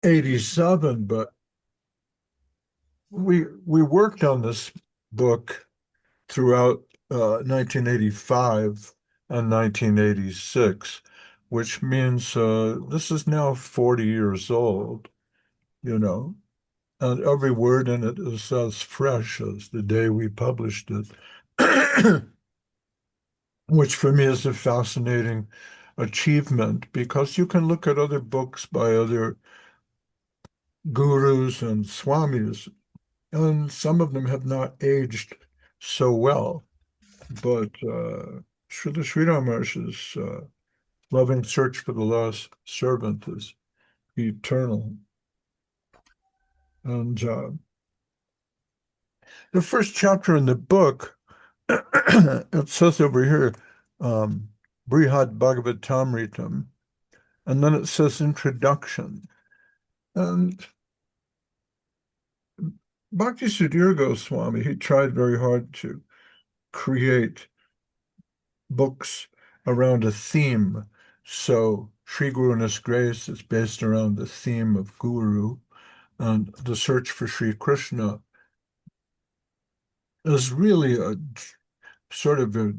87, but we worked on this book throughout 1985 and 1986, which means this is now 40 years old, you know, and every word in it is as fresh as the day we published it, which for me is a fascinating achievement because you can look at other books by other gurus and swamis, and some of them have not aged so well. But Srila Sridhar Maharaj's loving search for the lost servant is eternal. And the first chapter in the book, it says over here, um, Brihad Bhagavatamritam, and then it says introduction. And Bhakti Sudhir Goswami, he tried very hard to create books around a theme. So Sri Guru and His Grace is based around the theme of Guru, and the search for Sri Krishna is really a sort of a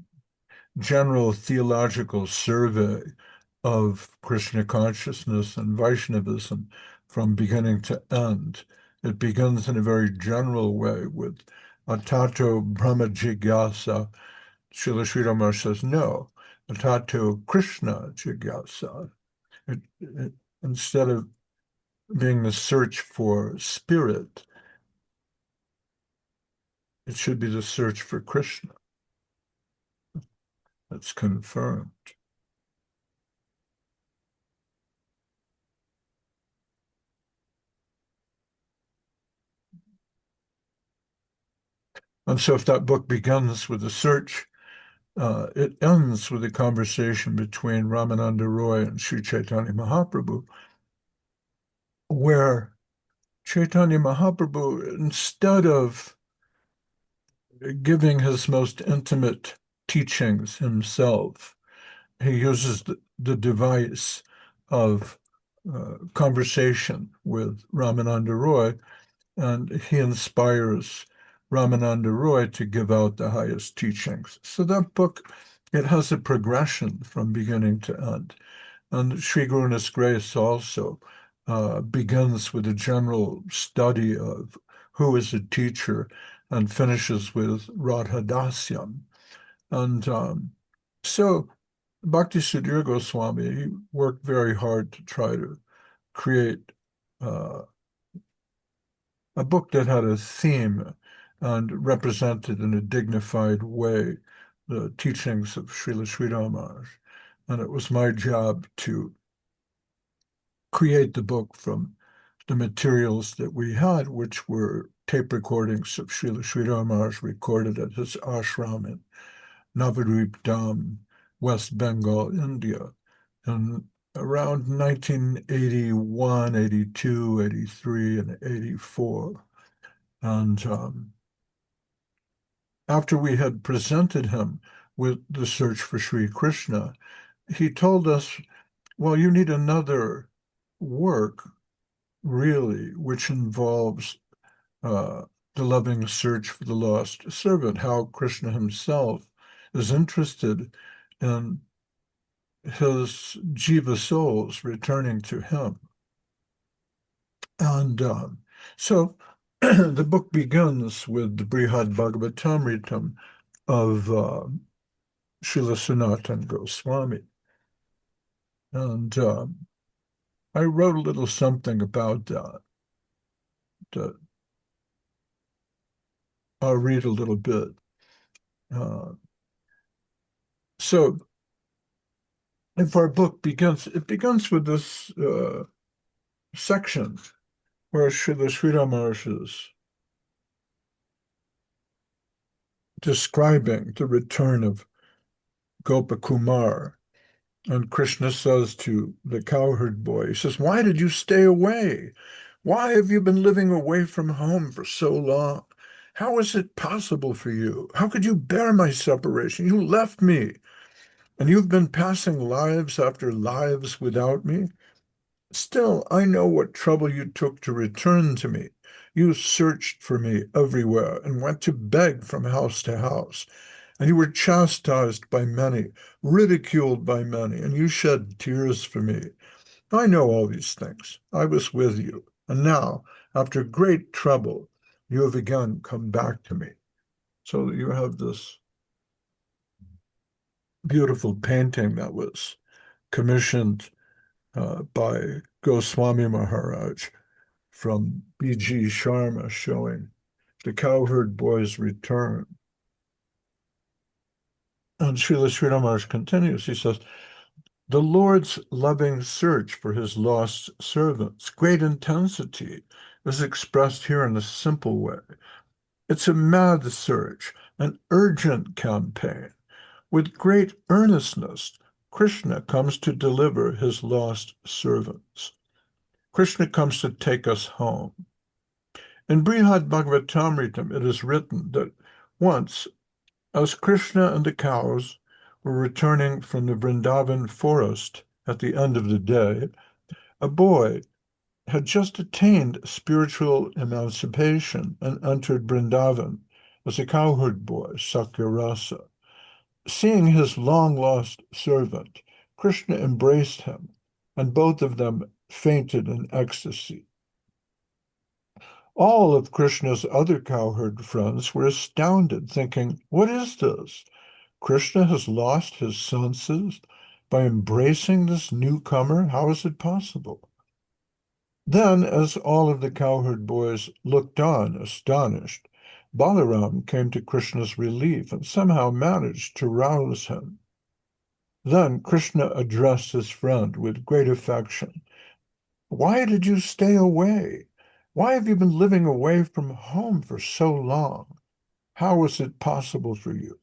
general theological survey of Krishna consciousness and Vaishnavism from beginning to end. It begins in a very general way with Atato Brahma Jigyasa. Srila Sri Ramar says, no, Atato Krishna Jigyasa. Instead of being the search for spirit, it should be the search for Krishna. That's confirmed. And so if that book begins with a search, it ends with a conversation between Ramananda Roy and Sri Chaitanya Mahaprabhu, where Chaitanya Mahaprabhu, instead of giving his most intimate teachings himself, he uses the device of conversation with Ramananda Roy, and he inspires Ramananda Roy to give out the highest teachings. So that book, it has a progression from beginning to end. And Sri Guruna's Grace also begins with a general study of who is a teacher and finishes with Radhadasyam. And so Bhakti Sudhir Goswami, he worked very hard to try to create uh, a book that had a theme and represented in a dignified way the teachings of Srila Sridhar Maharaj. And it was my job to create the book from the materials that we had, which were tape recordings of Srila Sridhar Maharaj recorded at his ashram in Navadvip Dham, West Bengal, India, in around 1981, 82, 83, and 84. And after we had presented him with the search for Sri Krishna, he told us, well, you need another work, really, which involves uh, the loving search for the lost servant, how Krishna himself is interested in his jiva souls returning to him. And so the book begins with the Brihad Bhagavatamritam of Srila Sanatana Goswami. And I wrote a little something about that. I'll read a little bit. Uh, so if our book begins, it begins with this section where Srila Sridhar Maharaj is describing the return of Gopakumar. And Krishna says to the cowherd boy, he says, why did you stay away? Why have you been living away from home for so long? How is it possible for you? How could you bear my separation? You left me, and you've been passing lives after lives without me. Still, I know what trouble you took to return to me. You searched for me everywhere and went to beg from house to house. And you were chastised by many, ridiculed by many, and you shed tears for me. I know all these things. I was with you. And now, after great trouble, you have again come back to me. So you have this beautiful painting that was commissioned by Goswami Maharaj from B.G. Sharma showing the cowherd boy's return. And Srila Sri Maharaj continues. He says, the Lord's loving search for his lost servants, great intensity, is expressed here in a simple way. It's a mad search, an urgent campaign. With great earnestness, Krishna comes to deliver his lost servants. Krishna comes to take us home. In Brihad Bhagavatamritam, it is written that once, as Krishna and the cows were returning from the Vrindavan forest at the end of the day, a boy had just attained spiritual emancipation and entered Vrindavan as a cowherd boy, Sakyarasa. Seeing his long-lost servant, Krishna embraced him, and both of them fainted in ecstasy. All of Krishna's other cowherd friends were astounded, thinking, what is this? Krishna has lost his senses by embracing this newcomer? How is it possible? Then, as all of the cowherd boys looked on, astonished, Balaram came to Krishna's relief and somehow managed to rouse him. Then Krishna addressed his friend with great affection. Why did you stay away? Why have you been living away from home for so long? How was it possible for you?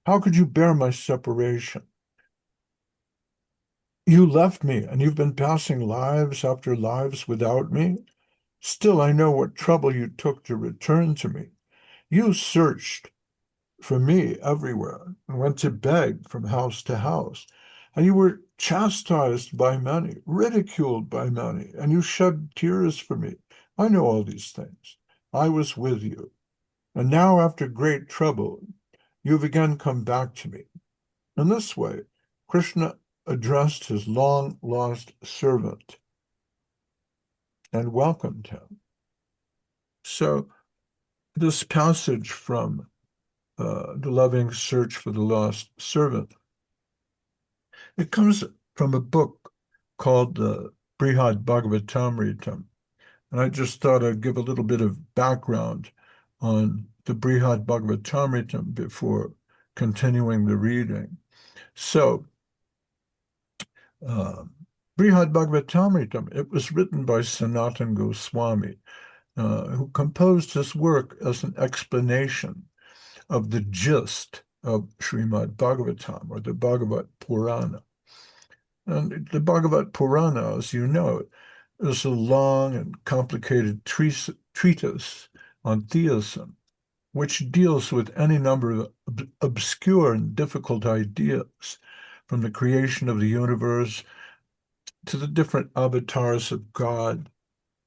How could you bear my separation? You left me, and you've been passing lives after lives without me. Still, I know what trouble you took to return to me. You searched for me everywhere and went to beg from house to house. And you were chastised by many, ridiculed by many, and you shed tears for me. I know all these things. I was with you. And now, after great trouble, you've again come back to me. In this way, Krishna addressed his long-lost servant and welcomed him. So this passage from the loving search for the lost servant, it comes from a book called the Brihad Bhagavatamritam. And I just thought I'd give a little bit of background on the Brihad Bhagavatamritam before continuing the reading. So, uh, Brihad Bhagavatamritam, it was written by Sanatana Goswami, who composed his work as an explanation of the gist of Srimad Bhagavatam, or the Bhagavat Purana. And the Bhagavat Purana, as you know, is a long and complicated treatise on theism, which deals with any number of obscure and difficult ideas, from the creation of the universe to the different avatars of God,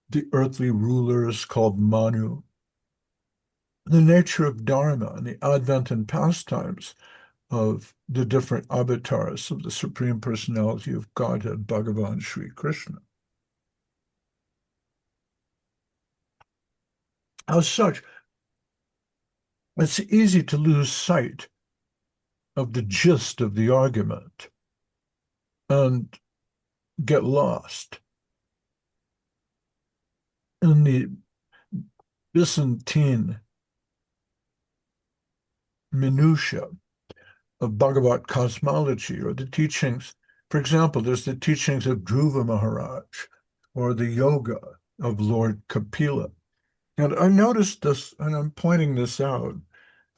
the earthly rulers called Manu, the nature of Dharma and the advent and pastimes of the different avatars of the Supreme Personality of Godhead, Bhagavan Sri Krishna. As such, it's easy to lose sight of the gist of the argument and get lost in the Byzantine minutiae of Bhagavat cosmology or the teachings. For example, there's the teachings of Dhruva Maharaj or the yoga of Lord Kapila. And I noticed this, and I'm pointing this out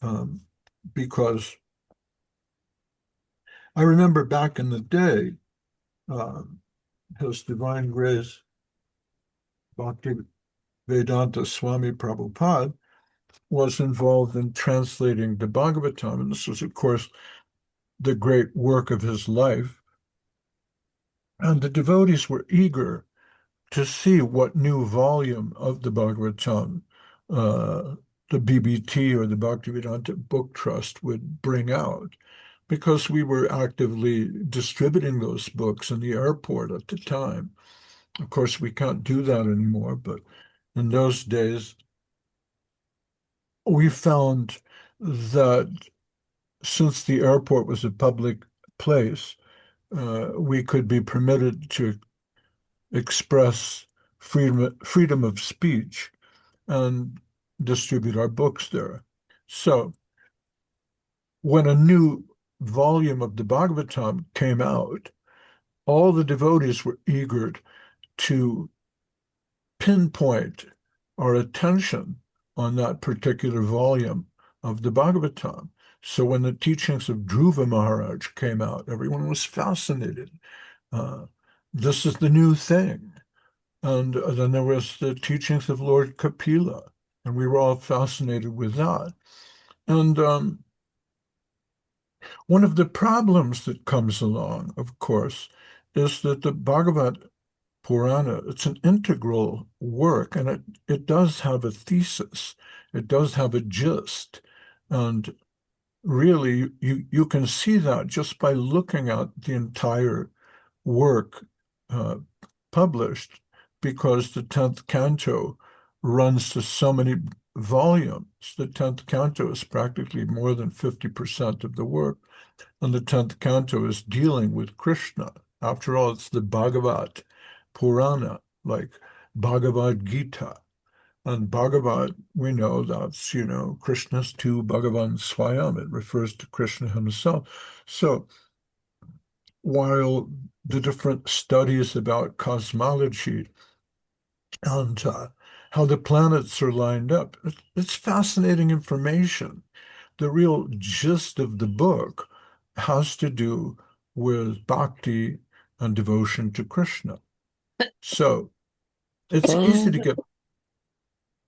um, because I remember back in the day, um, His Divine Grace Bhakti Vedanta Swami Prabhupada was involved in translating the Bhagavatam, and this was, of course, the great work of his life. And the devotees were eager to see what new volume of the Bhagavatam the BBT or the Bhaktivedanta Book Trust would bring out, because we were actively distributing those books in the airport at the time. Of course, we can't do that anymore, but in those days, we found that since the airport was a public place, we could be permitted to express freedom of speech and distribute our books there. So when a new volume of the Bhagavatam came out, all the devotees were eager to pinpoint our attention on that particular volume of the Bhagavatam. So when the teachings of Dhruva Maharaj came out, everyone was fascinated. Uh, this is the new thing. And then there was the teachings of Lord Kapila, and we were all fascinated with that. And one of the problems that comes along, of course, is that the Bhagavad Purana, it's an integral work, and it does have a thesis. It does have a gist. And really, you can see that just by looking at the entire work uh, published, because the 10th canto runs to so many volumes. The 10th canto is practically more than 50% of the work, and the 10th canto is dealing with Krishna. After all, it's the Bhagavad Purana, like Bhagavad Gita. And Bhagavad, we know that's, Krishna's to Bhagavan Swayam. It refers to Krishna himself. So while the different studies about cosmology and how the planets are lined up, it's fascinating information. The real gist of the book has to do with bhakti and devotion to Krishna. So it's easy to Oh, get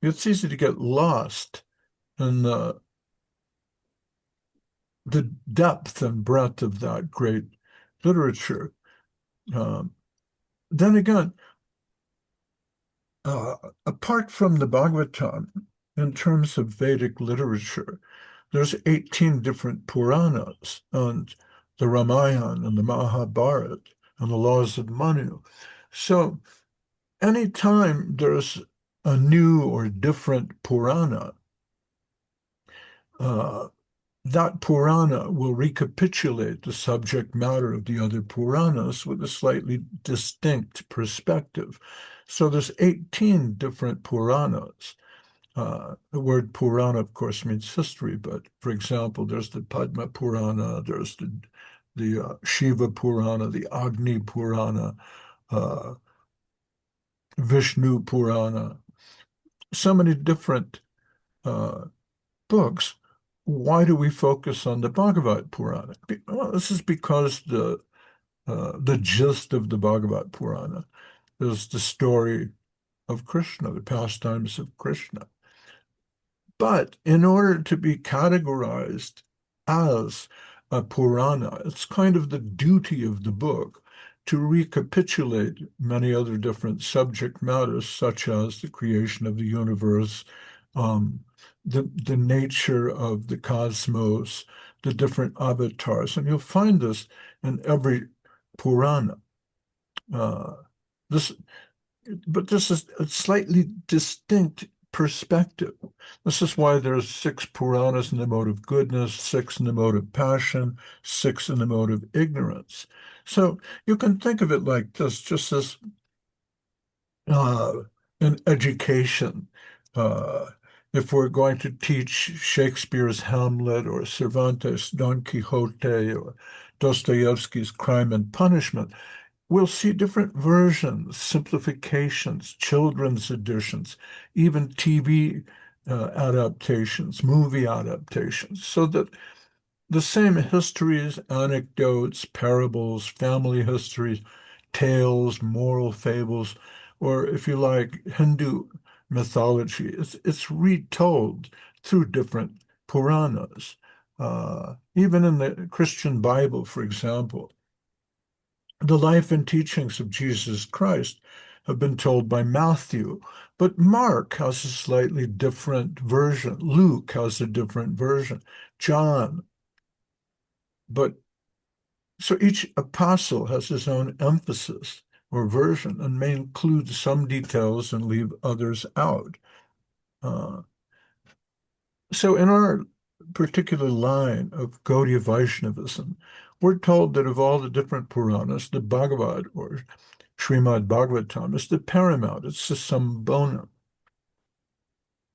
it's easy to get lost in the depth and breadth of that great literature. Um, then again, uh, apart from the Bhagavatam, in terms of Vedic literature, there's 18 different Puranas and the Ramayana and the Mahabharata and the laws of Manu. So anytime there's a new or different Purana, uh, that Purana will recapitulate the subject matter of the other Puranas with a slightly distinct perspective. So there's 18 different Puranas. The word Purana, of course, means history, but for example, there's the Padma Purana, there's the Shiva Purana, the Agni Purana, uh, Vishnu Purana, so many different uh, books. Why do we focus on the Bhagavad Purana? Well, this is because the gist of the Bhagavad Purana is the story of Krishna, the pastimes of Krishna. But in order to be categorized as a Purana, it's kind of the duty of the book to recapitulate many other different subject matters, such as the creation of the universe, um, the nature of the cosmos, the different avatars. And you'll find this in every Purana. Uh, this but this is a slightly distinct perspective. This is why there's six Puranas in the mode of goodness, six in the mode of passion, six in the mode of ignorance. So you can think of it like this, just as uh, in education. Uh, if we're going to teach Shakespeare's Hamlet or Cervantes' Don Quixote or Dostoevsky's Crime and Punishment, we'll see different versions, simplifications, children's editions, even TV adaptations, movie adaptations, so that the same histories, anecdotes, parables, family histories, tales, moral fables, or if you like, Hindu mythology, it's retold through different Puranas. Even in the Christian Bible, for example, The life and teachings of Jesus Christ have been told by Matthew, but Mark has a slightly different version. Luke has a different version. John. But so each apostle has his own emphasis or version and may include some details and leave others out. Uh, so in our particular line of Gaudiya Vaishnavism, we're told that of all the different Puranas, the Bhagavad or Srimad Bhagavatam is the paramount. It's the sambona.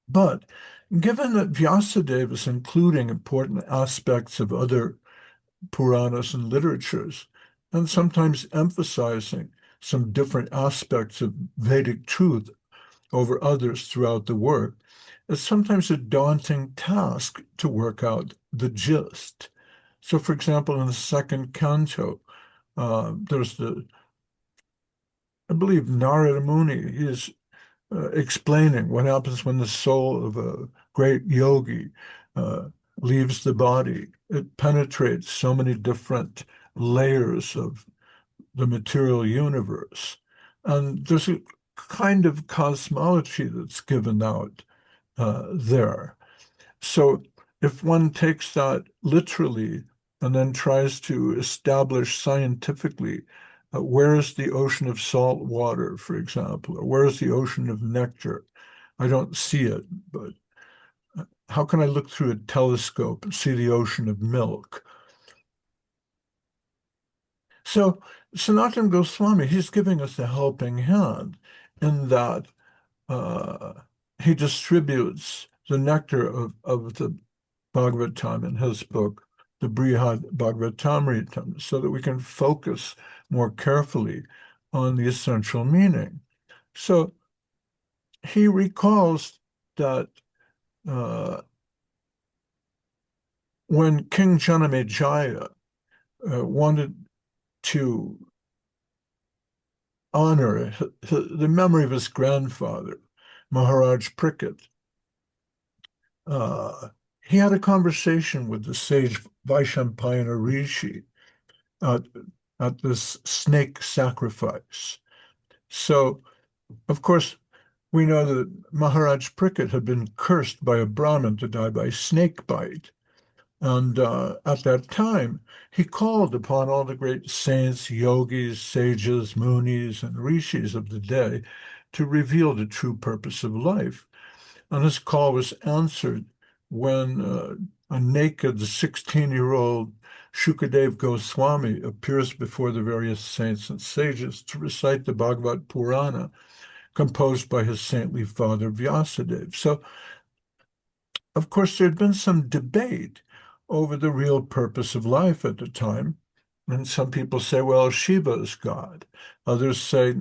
But given that Vyasadeva is including important aspects of other Puranas and literatures, and sometimes emphasizing some different aspects of Vedic truth over others throughout the work, it's sometimes a daunting task to work out the gist. So, for example, in the second canto, there's I believe, Narada Muni is explaining what happens when the soul of a great yogi uh, leaves the body. It penetrates so many different layers of the material universe. And there's a kind of cosmology that's given out there. So if one takes that literally and then tries to establish scientifically where is the ocean of salt water, for example, or where is the ocean of nectar? I don't see it, but how can I look through a telescope and see the ocean of milk? So Sanatana Goswami, he's giving us a helping hand in that uh, he distributes the nectar of the Bhagavatam in his book, the Brihad Bhagavatamritam, so that we can focus more carefully on the essential meaning. So he recalls that uh, when King Janamejaya wanted to honor the memory of his grandfather, Maharaj Parikshit, uh, he had a conversation with the sage Vaishampayana Rishi at, at this snake sacrifice. So, of course, we know that Maharaj Parikshit had been cursed by a Brahmin to die by snake bite. And at that time, he called upon all the great saints, yogis, sages, munis, and rishis of the day to reveal the true purpose of life. And his call was answered when a naked 16-year-old Shukadev Goswami appears before the various saints and sages to recite the Bhagavad Purana composed by his saintly father Vyasadeva. So, of course, there had been some debate over the real purpose of life at the time. And some people say, well, Shiva is God. Others say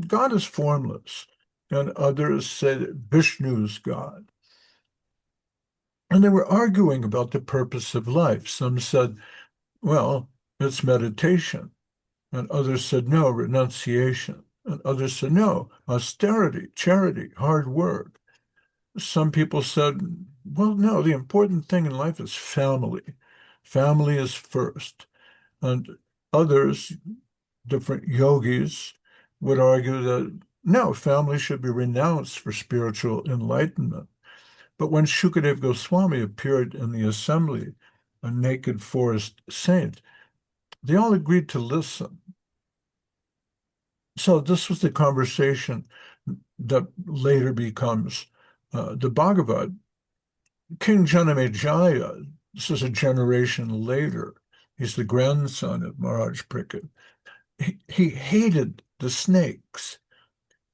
God is formless. And others say that Vishnu is God. And they were arguing about the purpose of life. Some said, well, it's meditation. And others said, no, renunciation. And others said, no, austerity, charity, hard work. Some people said, well, no, the important thing in life is family. Family is first. And others, different yogis, would argue that no, family should be renounced for spiritual enlightenment. But when Shukadev Goswami appeared in the assembly, a naked forest saint, they all agreed to listen. So this was the conversation that later becomes the Bhagavad. King Janamejaya, this is a generation later, he's the grandson of Maharaj Parikshit. He hated the snakes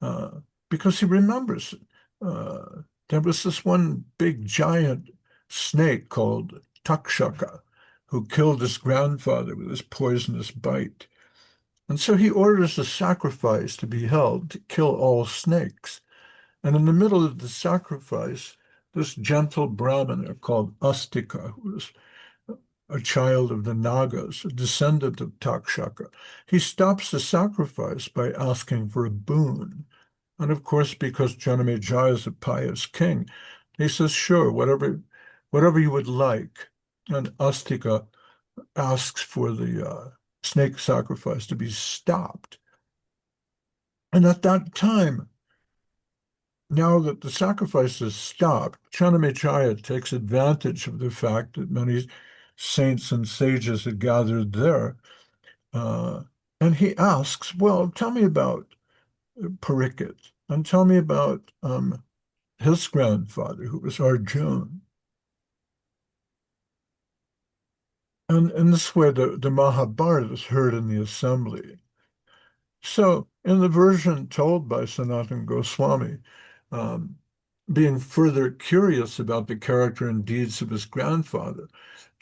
uh, because he remembers there was this one big giant snake called Takshaka who killed his grandfather with his poisonous bite. And so he orders a sacrifice to be held to kill all snakes. And in the middle of the sacrifice, this gentle Brahmana called Astika, who was a child of the Nagas, a descendant of Takshaka, he stops the sacrifice by asking for a boon. And of course, because Janamejaya is a pious king, he says, sure, whatever you would like. And Astika asks for snake sacrifice to be stopped. And at that time, now that the sacrifice is stopped, Chanamachaya takes advantage of the fact that many saints and sages had gathered there. Uh, and he asks, well, tell me about Parikit and tell me about his grandfather, who was Arjun. And in this way, the Mahabharata is heard in the assembly. So, in the version told by Sanatana Goswami, um, being further curious about the character and deeds of his grandfather,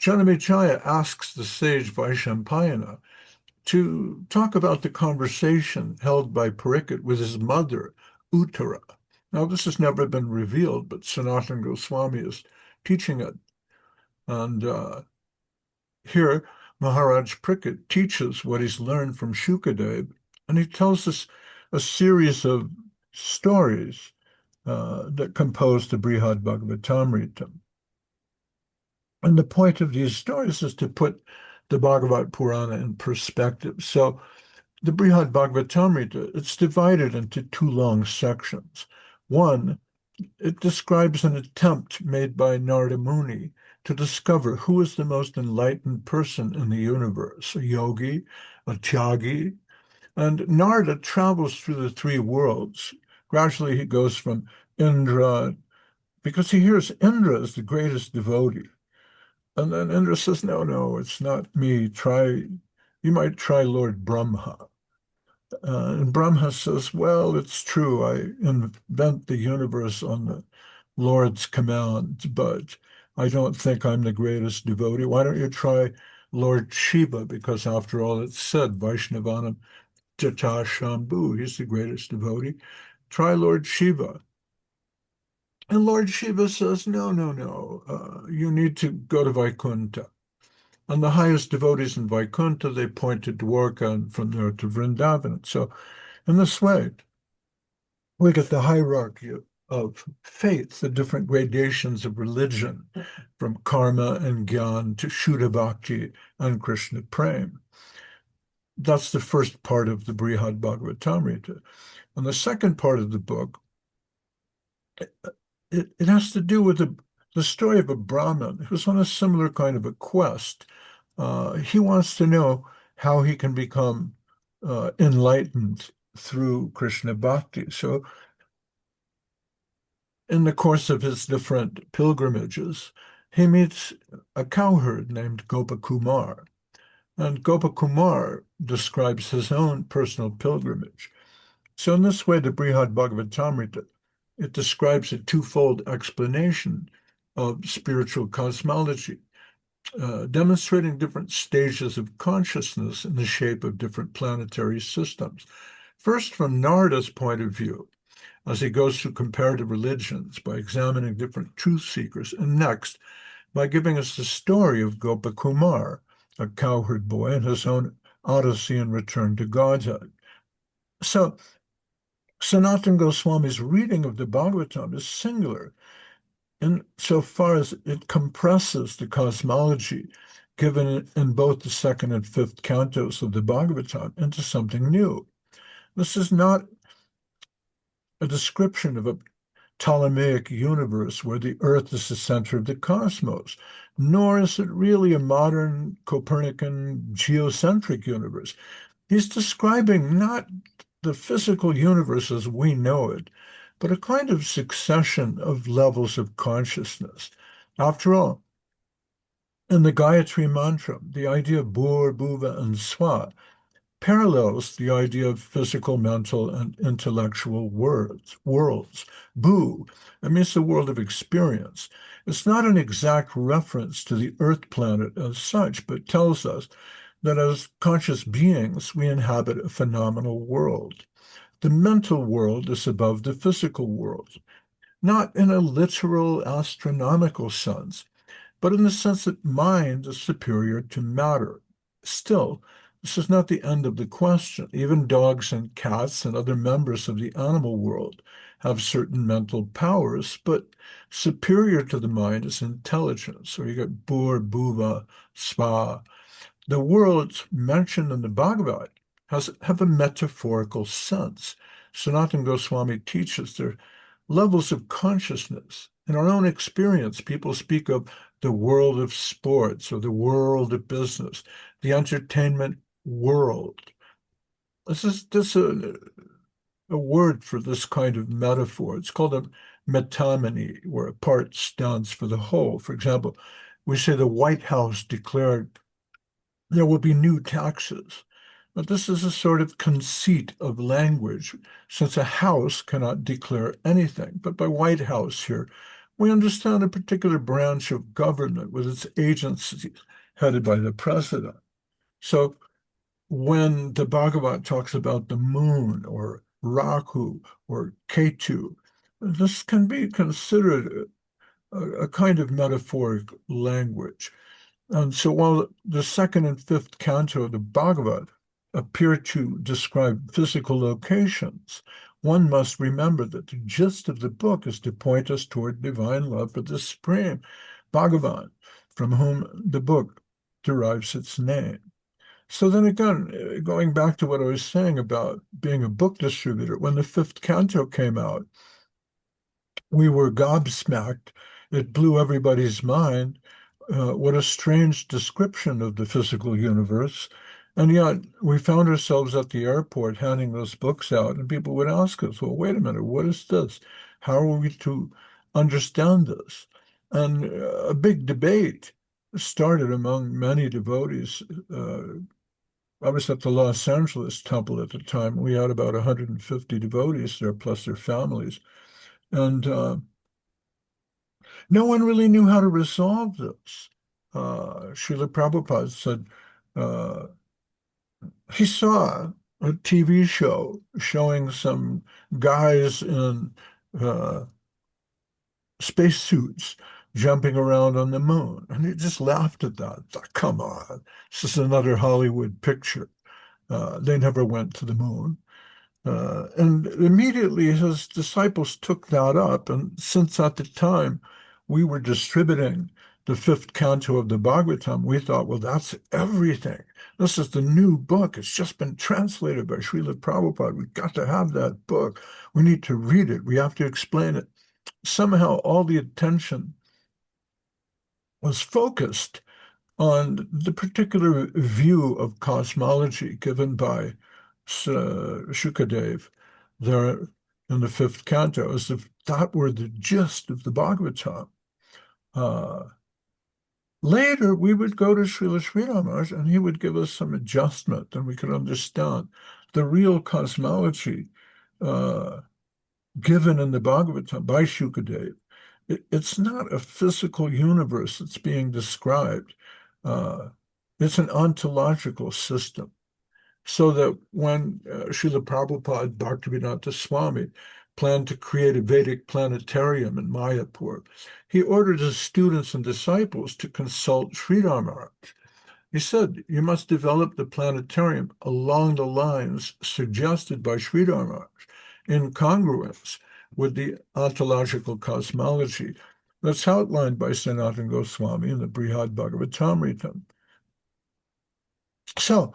Chanamachaya asks the sage Vaishampayana to talk about the conversation held by Parikit with his mother, Uttara. Now, this has never been revealed, but Sanatana Goswami is teaching it. And here, Maharaj Parikit teaches what he's learned from Shukadev, and he tells us a series of stories that compose the Brihad Bhagavatamrita. And the point of these stories is to put the Bhagavat Purana in perspective. So the Brihad Bhagavatamrita, it's divided into two long sections. One, it describes an attempt made by Narada Muni to discover who is the most enlightened person in the universe, a yogi, a tyagi. And Narada travels through the three worlds. Gradually, he goes from Indra, because he hears Indra is the greatest devotee. And then Indra says, no, no, it's not me. You might try Lord Brahma. And Brahma says, well, it's true. I invent the universe on the Lord's command, but I don't think I'm the greatest devotee. Why don't you try Lord Shiva? Because after all, it's said, Vaishnavanam Jata Shambhu, he's the greatest devotee. Try Lord Shiva. And Lord Shiva says, no, no, no, you need to go to Vaikuntha. And the highest devotees in Vaikuntha, they point to Dwarka and from there to Vrindavan. So in this way, we get the hierarchy of faith, the different gradations of religion, from karma and gyan to Shuddha Bhakti and Krishna Prem. That's the first part of the Brihad Bhagavatamrita. And the second part of the book, it has to do with the story of a Brahmin who's on a similar kind of a quest. He wants to know how he can become enlightened through Krishna Bhakti. So in the course of his different pilgrimages, he meets a cowherd named Gopakumar. And Gopakumar describes his own personal pilgrimage. So in this way, the Brihad Bhagavatamrita, it describes a twofold explanation of spiritual cosmology, demonstrating different stages of consciousness in the shape of different planetary systems. First, from Narada's point of view, as he goes through comparative religions by examining different truth seekers, and next, by giving us the story of Gopakumar, a cowherd boy, and his own odyssey and return to Godhead. So, Sanatana Goswami's reading of the Bhagavatam is singular in so far as it compresses the cosmology given in both the second and fifth cantos of the Bhagavatam into something new. This is not a description of a Ptolemaic universe where the Earth is the center of the cosmos, nor is it really a modern Copernican geocentric universe. He's describing not the physical universe as we know it, but a kind of succession of levels of consciousness. After all, in the Gayatri Mantra, the idea of Bhur, Bhuva, and Swa parallels the idea of physical, mental, and intellectual worlds. Bhu, I mean, it's the world of experience. It's not an exact reference to the Earth planet as such, but tells us that as conscious beings, we inhabit a phenomenal world. The mental world is above the physical world, not in a literal astronomical sense, but in the sense that mind is superior to matter. Still, this is not the end of the question. Even dogs and cats and other members of the animal world have certain mental powers, but superior to the mind is intelligence. So you get Bhur, Bhuva, Sva. The worlds mentioned in the Bhagavad have a metaphorical sense. Sanatana Goswami teaches there are levels of consciousness. In our own experience, people speak of the world of sports or the world of business, the entertainment world. This a word for this kind of metaphor. It's called a metamony, where a part stands for the whole. For example, we say the White House declared there will be new taxes. But this is a sort of conceit of language, since a house cannot declare anything. But by White House here, we understand a particular branch of government with its agencies headed by the president. So when the Bhagavad talks about the moon or Rahu or Ketu, this can be considered a kind of metaphoric language. And so while the second and fifth canto of the Bhagavad appear to describe physical locations, one must remember that the gist of the book is to point us toward divine love for the Supreme, Bhagavan, from whom the book derives its name. So then again, going back to what I was saying about being a book distributor, when the fifth canto came out, we were gobsmacked. It blew everybody's mind. What a strange description of the physical universe. And yet we found ourselves at the airport handing those books out, and people would ask us, well, wait a minute, what is this? How are we to understand this? And a big debate started among many devotees. I was at the Los Angeles temple at the time. We had about 150 devotees there, plus their families. And no one really knew how to resolve this. Srila Prabhupada said he saw a TV show showing some guys in uh, spacesuits jumping around on the moon. And he just laughed at that. Thought, come on, this is another Hollywood picture. They never went to the moon. And immediately his disciples took that up. And since at the time we were distributing the fifth canto of the Bhagavatam, we thought, well, that's everything. This is the new book. It's just been translated by Srila Prabhupada. We've got to have that book. We need to read it. We have to explain it. Somehow all the attention was focused on the particular view of cosmology given by Shukadev there in the fifth canto, as if that were the gist of the Bhagavatam. Later, we would go to Srila Sri Maharaj and he would give us some adjustment and we could understand the real cosmology given in the Bhagavatam by Shukadev. It's not a physical universe that's being described. It's an ontological system. So that when Srila Prabhupada Bhaktivedanta Swami planned to create a Vedic planetarium in Mayapur, he ordered his students and disciples to consult Sridhar Maharaj. He said, you must develop the planetarium along the lines suggested by Sridhar Maharaj in congruence with the ontological cosmology that's outlined by Sanatana Goswami in the Brihad Bhagavatamrita. So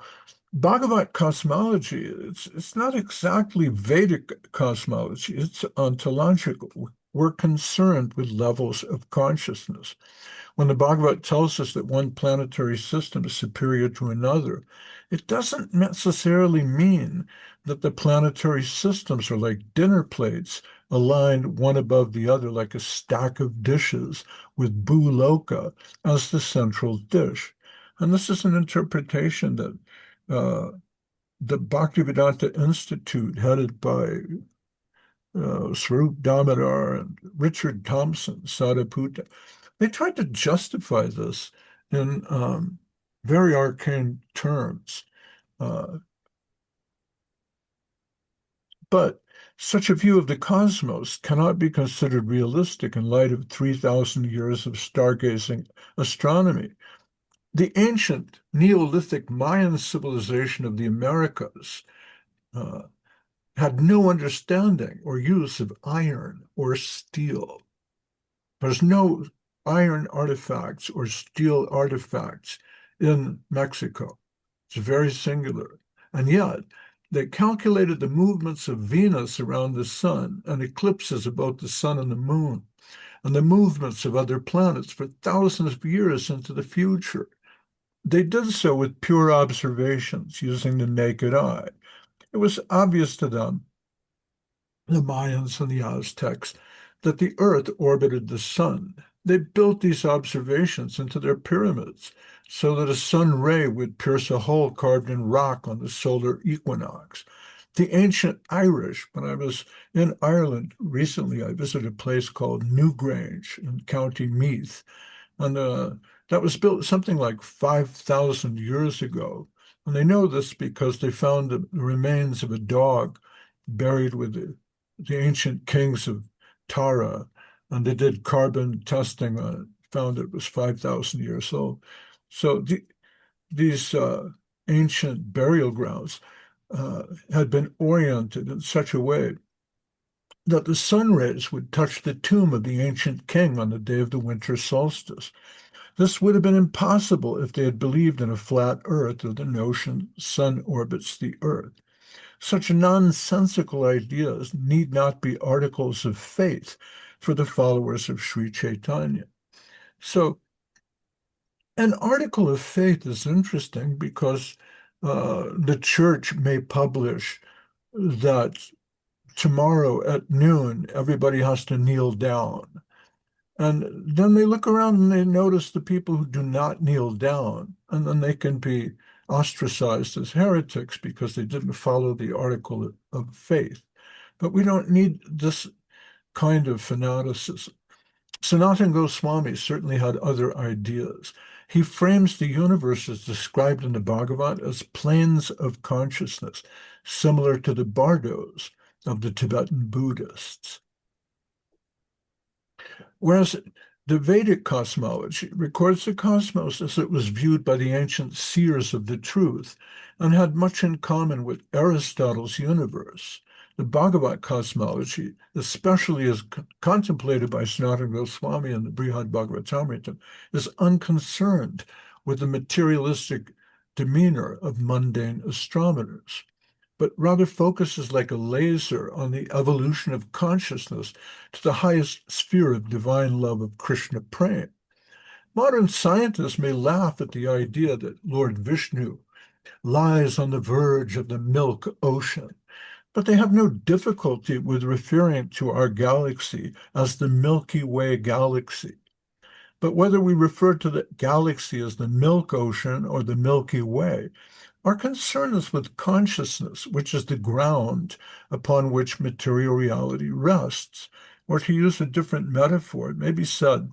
Bhagavat cosmology, it's not exactly Vedic cosmology, it's ontological. We're concerned with levels of consciousness. When the Bhagavat tells us that one planetary system is superior to another, it doesn't necessarily mean that the planetary systems are like dinner plates aligned one above the other like a stack of dishes with Bhuloka as the central dish. And this is an interpretation that the Bhaktivedanta Institute, headed by Swarup Damodar and Richard Thompson, Sadhaputta, they tried to justify this in very arcane terms. But such a view of the cosmos cannot be considered realistic in light of 3,000 years of stargazing astronomy. The ancient Neolithic Mayan civilization of the Americas had no understanding or use of iron or steel. There's no iron artifacts or steel artifacts in Mexico. It's very singular. And yet, they calculated the movements of Venus around the sun and eclipses about the sun and the moon, and the movements of other planets for thousands of years into the future. They did so with pure observations using the naked eye. It was obvious to them, the Mayans and the Aztecs, that the Earth orbited the sun. They built these observations into their pyramids so that a sun ray would pierce a hole carved in rock on the solar equinox. The ancient Irish, when I was in Ireland recently, I visited a place called Newgrange in County Meath, and that was built something like 5,000 years ago. And they know this because they found the remains of a dog buried with the ancient kings of Tara, and they did carbon testing on it, found it was 5,000 years old. So these ancient burial grounds had been oriented in such a way that the sun rays would touch the tomb of the ancient king on the day of the winter solstice. This would have been impossible if they had believed in a flat earth or the notion sun orbits the earth. Such nonsensical ideas need not be articles of faith for the followers of Sri Chaitanya. So an article of faith is interesting because the church may publish that tomorrow at noon everybody has to kneel down. And then they look around and they notice the people who do not kneel down, and then they can be ostracized as heretics because they didn't follow the article of faith. But we don't need this kind of fanaticism. Sanatana Goswami certainly had other ideas. He frames the universe as described in the Bhagavad as planes of consciousness, similar to the bardos of the Tibetan Buddhists. Whereas the Vedic cosmology records the cosmos as it was viewed by the ancient seers of the truth and had much in common with Aristotle's universe. The Bhagavad cosmology, especially as contemplated by Sanatana Goswami in the Brihad Bhagavatamrita, is unconcerned with the materialistic demeanor of mundane astronomers, but rather focuses like a laser on the evolution of consciousness to the highest sphere of divine love of Krishna prema. Modern scientists may laugh at the idea that Lord Vishnu lies on the verge of the milk ocean, but they have no difficulty with referring to our galaxy as the Milky Way galaxy. But whether we refer to the galaxy as the Milk Ocean or the Milky Way, our concern is with consciousness, which is the ground upon which material reality rests. Or to use a different metaphor, it may be said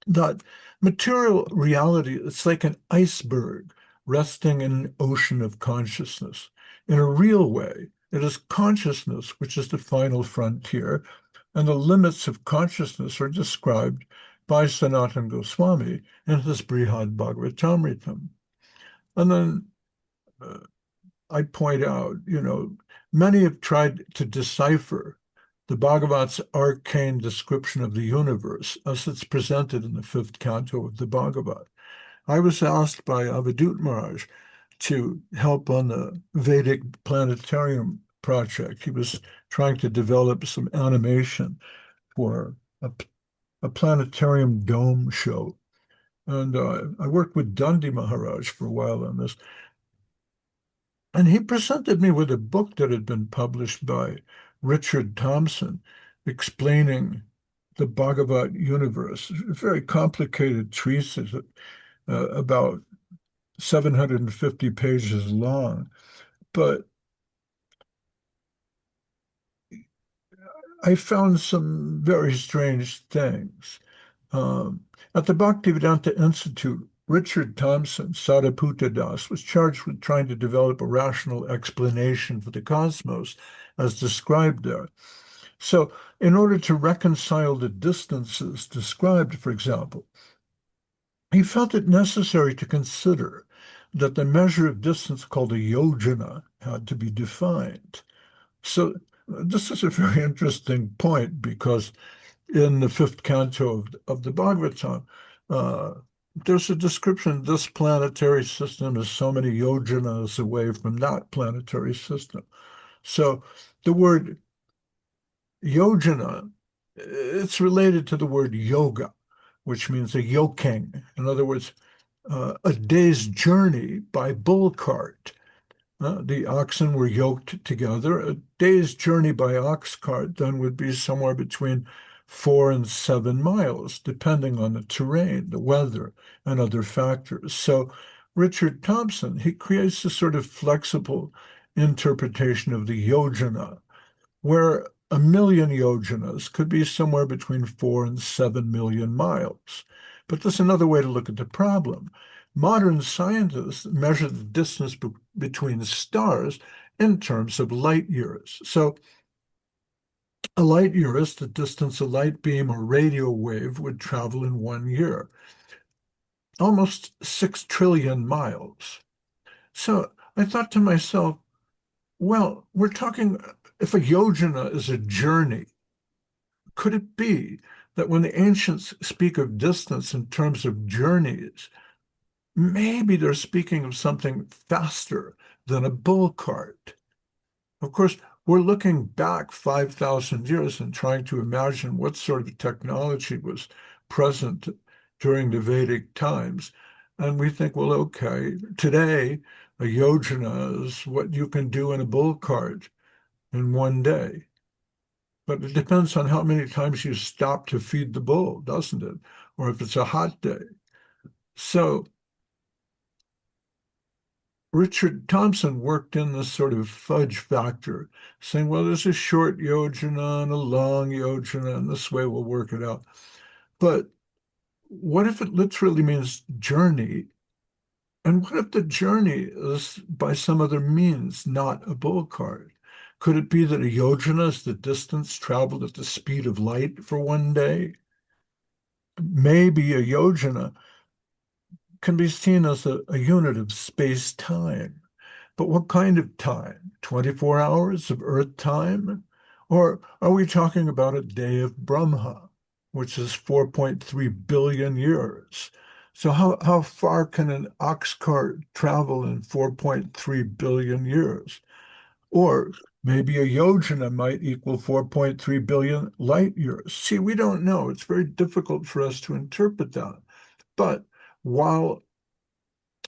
that material reality is like an iceberg resting in an ocean of consciousness. In a real way, it is consciousness which is the final frontier, and the limits of consciousness are described by Sanatana Goswami in his Brihad Bhagavatamrita. And then I point out, many have tried to decipher the Bhagavat's arcane description of the universe as it's presented in the fifth canto of the Bhagavat. I was asked by Avadut Maharaj to help on the Vedic planetarium project. He was trying to develop some animation for a planetarium dome show. And I worked with Dandi Maharaj for a while on this. And he presented me with a book that had been published by Richard Thompson explaining the Bhagavad universe, a very complicated treatise about 750 pages long. But I found some very strange things. At the Bhaktivedanta Institute, Richard Thompson, Sariputta Das, was charged with trying to develop a rational explanation for the cosmos as described there. So, in order to reconcile the distances described, for example, he felt it necessary to consider that the measure of distance called a yojana had to be defined. So, this is a very interesting point because in the fifth canto of the Bhagavatam, there's a description, this planetary system is so many yojanas away from that planetary system. So the word yojana, it's related to the word yoga, which means a yoking. In other words, a day's journey by bull cart. The oxen were yoked together. A day's journey by ox cart then would be somewhere between 4 and 7 miles, depending on the terrain, the weather, and other factors. So Richard Thompson, he creates a sort of flexible interpretation of the yojana, where a million yojanas could be somewhere between 4 and 7 million miles. But there's another way to look at the problem. Modern scientists measure the distance between stars in terms of light years. So a light year is the distance a light beam or radio wave would travel in 1 year, almost 6 trillion miles. So I thought to myself, well, we're talking, if a yojana is a journey, could it be that when the ancients speak of distance in terms of journeys, maybe they're speaking of something faster than a bull cart? Of course, we're looking back 5,000 years and trying to imagine what sort of technology was present during the Vedic times. And we think, well, okay, today a yojana is what you can do in a bull cart in 1 day. But it depends on how many times you stop to feed the bull, doesn't it? Or if it's a hot day. So Richard Thompson worked in this sort of fudge factor, saying, well, there's a short yojana and a long yojana, and this way we'll work it out. But what if it literally means journey? And what if the journey is by some other means, not a bull cart? Could it be that a yojana is the distance traveled at the speed of light for 1 day? Maybe a yojana can be seen as a unit of space-time. But what kind of time? 24 hours of Earth time? Or are we talking about a day of Brahma, which is 4.3 billion years? So how far can an ox cart travel in 4.3 billion years? Or maybe a yojana might equal 4.3 billion light years. See, we don't know. It's very difficult for us to interpret that. But while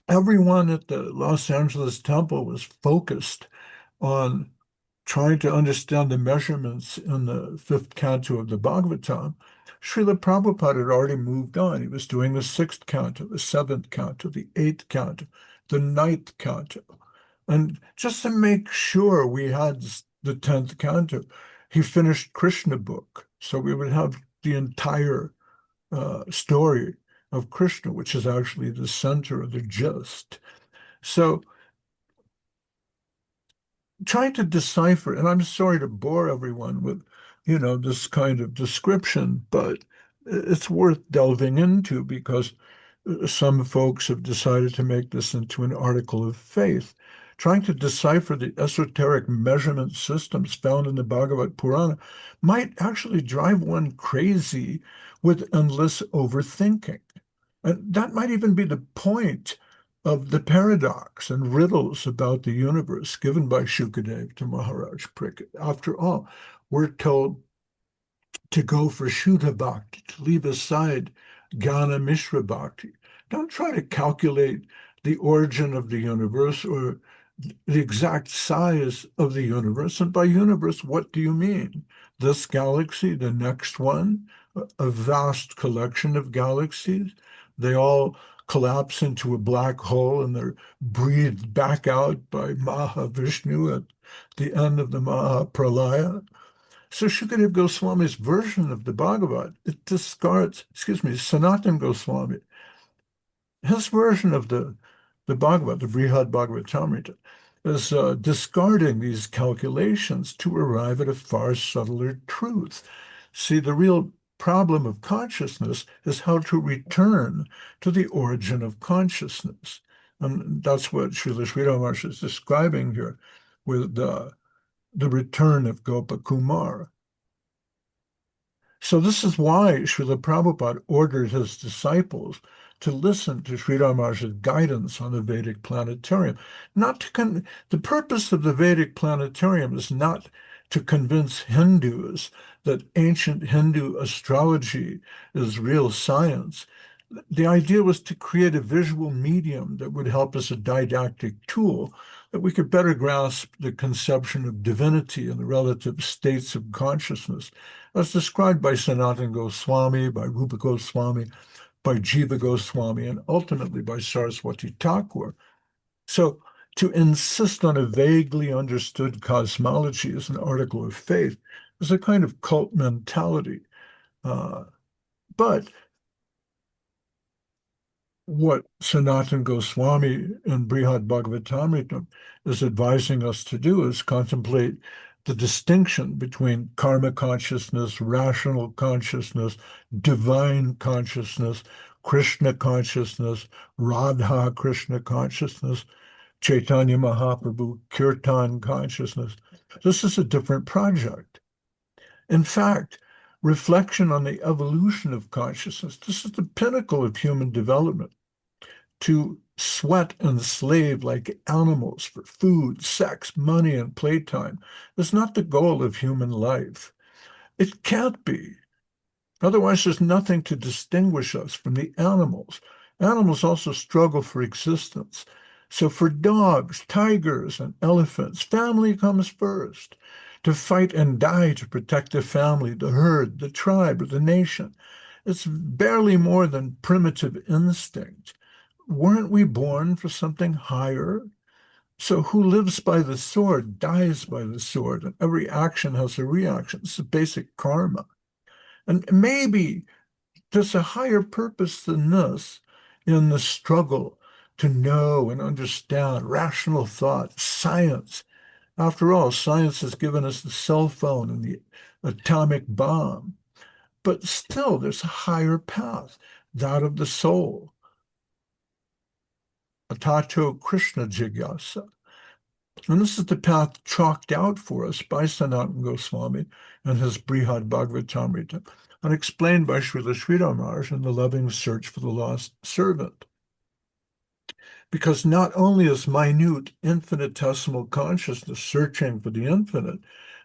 everyone at the Los Angeles Temple was focused on trying to understand the measurements in the fifth canto of the Bhagavatam, Srila Prabhupada had already moved on. He was doing the sixth canto, the seventh canto, the eighth canto, the ninth canto. And just to make sure we had the 10th canto, he finished Krishna book. So we would have the entire story of Krishna, which is actually the center of the gist. So trying to decipher, and I'm sorry to bore everyone with, this kind of description, but it's worth delving into because some folks have decided to make this into an article of faith. Trying to decipher the esoteric measurement systems found in the Bhagavad Purana might actually drive one crazy with endless overthinking. And that might even be the point of the paradox and riddles about the universe given by Shukadev to Maharaj Parikshit. After all, we're told to go for Shuddha Bhakti, to leave aside Jnana Mishra Bhakti. Don't try to calculate the origin of the universe or the exact size of the universe. And by universe, what do you mean? This galaxy, the next one, a vast collection of galaxies? They all collapse into a black hole and they're breathed back out by Mahavishnu at the end of the Mahapralaya. So Shukadev Goswami's version of the Bhagavad, it discards, Sanatan Goswami, his version of the Bhagavad, the Brihad Bhagavatamrita, is discarding these calculations to arrive at a far subtler truth. See, the real problem of consciousness is how to return to the origin of consciousness. And that's what Srila Sridhar Maharaj is describing here with the return of Gopakumar. So this is why Srila Prabhupada ordered his disciples to listen to Sri Ramar's guidance on the Vedic planetarium. Not to the purpose of the Vedic planetarium is not to convince Hindus that ancient Hindu astrology is real science. The idea was to create a visual medium that would help as a didactic tool that we could better grasp the conception of divinity and the relative states of consciousness, as described by Sanatana Goswami, by Rupa Goswami, by Jiva Goswami, and ultimately by Saraswati Thakur. So to insist on a vaguely understood cosmology as an article of faith is a kind of cult mentality. But what Sanatana Goswami in Brihad Bhagavatamrita is advising us to do is contemplate the distinction between karma consciousness, rational consciousness, divine consciousness, Krishna consciousness, Radha Krishna consciousness, Chaitanya Mahaprabhu Kirtan consciousness. This is a different project. In fact, reflection on the evolution of consciousness, this is the pinnacle of human development. To sweat and slave like animals for food, sex, money, and playtime is not the goal of human life. It can't be. Otherwise, there's nothing to distinguish us from the animals. Animals also struggle for existence. So for dogs, tigers, and elephants, family comes first. To fight and die to protect the family, the herd, the tribe, or the nation. It's barely more than primitive instinct. Weren't we born for something higher? So who lives by the sword dies by the sword, and every action has a reaction. It's a basic karma. And maybe there's a higher purpose than this in the struggle to know and understand rational thought, science. After all, science has given us the cell phone and the atomic bomb. But still, there's a higher path, that of the soul. Atato Krishna Jigyasa. And this is the path chalked out for us by Sanatana Goswami and his Brihad Bhagavatamrita, and explained by Srila Sridhar Maharaj in The Loving Search for the Lost Servant. Because not only is minute infinitesimal consciousness searching for the infinite,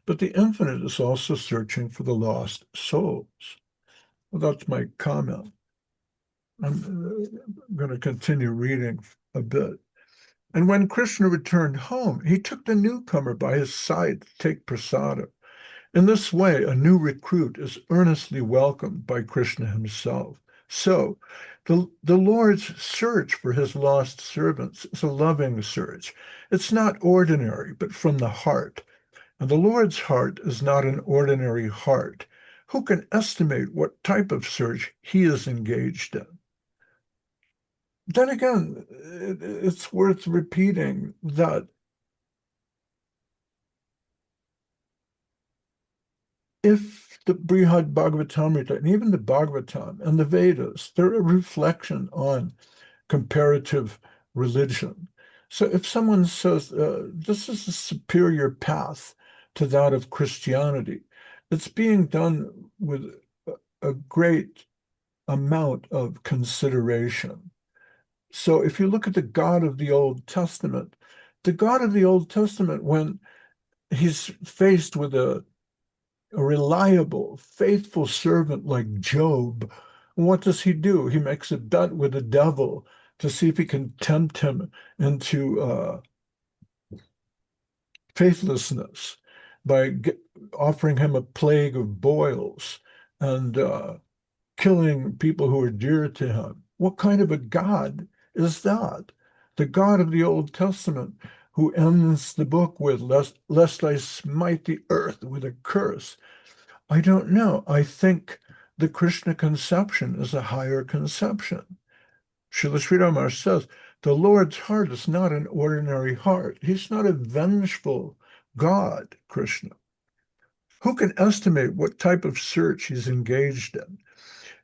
but the infinite is also searching for the lost souls. Well, that's my comment. I'm going to continue reading a bit. And when Krishna returned home, he took the newcomer by his side to take prasada. In this way, a new recruit is earnestly welcomed by Krishna himself. So, the Lord's search for his lost servants is a loving search. It's not ordinary, but from the heart. And the Lord's heart is not an ordinary heart. Who can estimate what type of search he is engaged in? Then again, it's worth repeating that if the Brihad Bhagavatamrita and even the Bhagavatam and the Vedas, they're a reflection on comparative religion. So if someone says this is a superior path to that of Christianity, it's being done with a great amount of consideration. So if you look at the God of the Old Testament, the God of the Old Testament, when he's faced with a reliable, faithful servant like Job, what does he do? He makes a bet with the devil to see if he can tempt him into faithlessness by offering him a plague of boils and killing people who are dear to him. What kind of a God is that? The God of the Old Testament who ends the book with, lest I smite the earth with a curse. I don't know. I think the Krishna conception is a higher conception. Srila Sridhar Maharaj says, the Lord's heart is not an ordinary heart. He's not a vengeful God, Krishna. Who can estimate what type of search he's engaged in?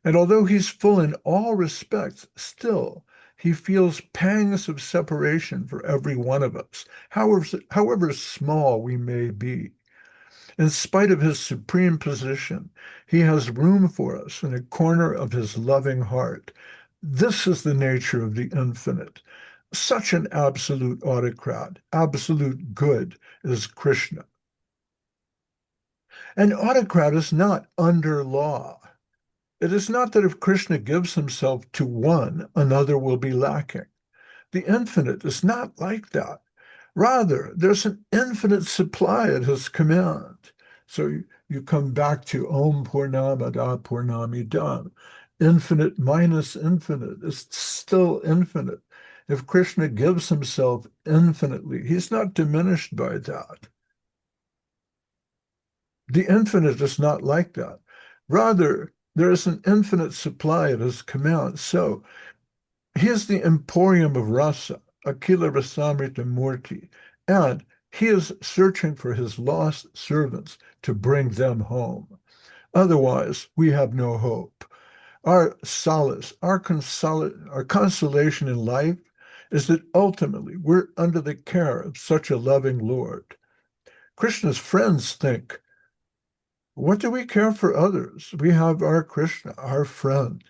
And although he's full in all respects, still he feels pangs of separation for every one of us, however small we may be. In spite of his supreme position, he has room for us in a corner of his loving heart. This is the nature of the infinite. Such an absolute autocrat, absolute good is Krishna. An autocrat is not under law. It is not that if Krishna gives himself to one, another will be lacking. The infinite is not like that. Rather, there's an infinite supply at his command. So you come back to Om Purnamada Purnamidam. Infinite minus infinite is still infinite. If Krishna gives himself infinitely, he's not diminished by that. The infinite is not like that. Rather, there is an infinite supply at his command. So he is the emporium of rasa, Akila Rasamrita Murti, and he is searching for his lost servants to bring them home. Otherwise, we have no hope. Our solace, our consolation in life is that ultimately we're under the care of such a loving Lord. Krishna's friends think, what do we care for others? We have our Krishna, our friend.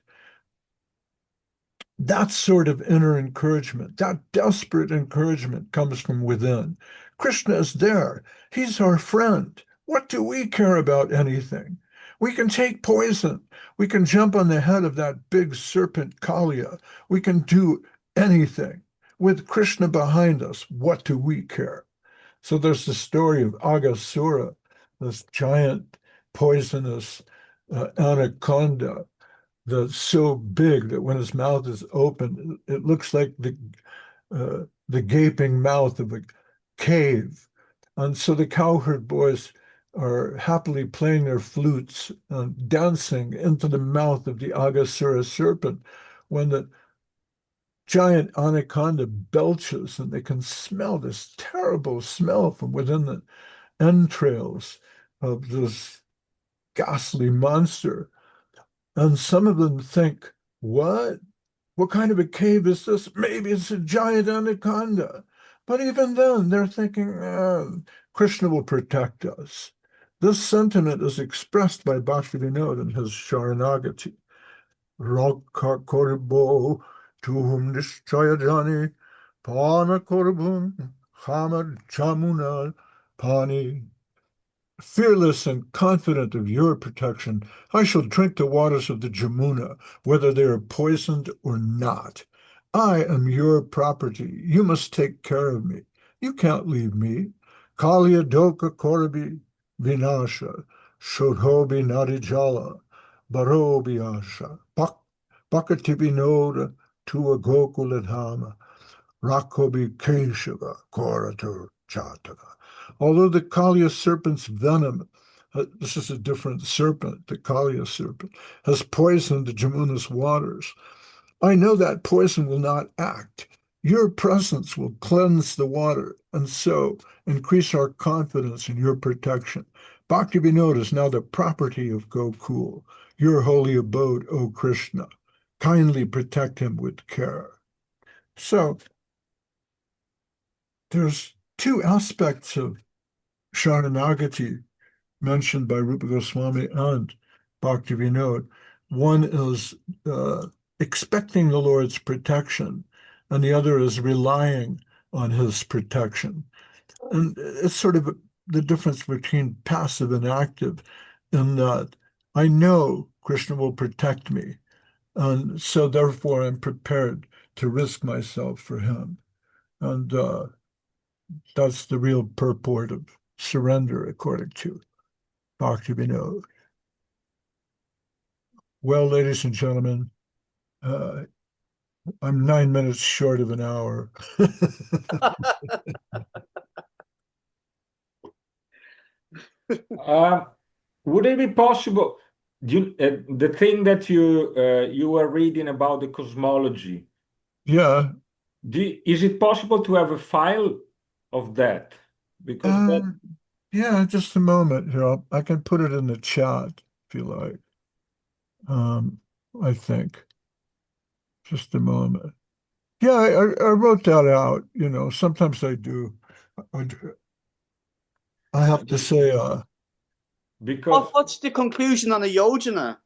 That sort of inner encouragement, that desperate encouragement comes from within. Krishna is there. He's our friend. What do we care about anything? We can take poison. We can jump on the head of that big serpent Kalia. We can do anything. With Krishna behind us, what do we care? So there's the story of Aghasura, this giant poisonous anaconda that's so big that when his mouth is open, it looks like the gaping mouth of a cave. And so the cowherd boys are happily playing their flutes and dancing into the mouth of the Aghasura serpent when the giant anaconda belches and they can smell this terrible smell from within the entrails of this ghastly monster. And some of them think, what? What kind of a cave is this? Maybe it's a giant anaconda. But even then, they're thinking, Krishna will protect us. This sentiment is expressed by Bhaktivinoda in his Sharanagati. Rakha korbo tuhum nishchaya jani pana korbun hamar jamuna pani. Fearless and confident of your protection, I shall drink the waters of the Jamuna, whether they are poisoned or not. I am your property. You must take care of me. You can't leave me. Kalya doka korabi vinasha, shodhobi nadijala, barobi asha, bakati vinoda tua gokuladhama, rakobi keshava koratur chataka. Although the Kaliya serpent's venom, this is a different serpent, the Kaliya serpent, has poisoned the Jamuna's waters, I know that poison will not act. Your presence will cleanse the water and so increase our confidence in your protection. Bhakti Vinod is now the property of Gokul, your holy abode, O Krishna. Kindly protect him with care. So there's two aspects of Sharanagati mentioned by Rupa Goswami and Bhaktivinoda. One is expecting the Lord's protection, and the other is relying on his protection. And it's sort of the difference between passive and active in that I know Krishna will protect me, and so therefore I'm prepared to risk myself for him. And that's the real purport of surrender, according to Bhaktivinoda. Well, ladies and gentlemen, uh, I'm 9 minutes short of an hour. Uh, would it be possible? The thing that you were reading about the cosmology, Yeah. is it possible to have a file of that? Because that Um, yeah, just a moment here. I can put it in the chat if you like. Um, I think. Just a moment. Yeah, I wrote that out. Sometimes I do. I have to say, because What's the conclusion on a yojana?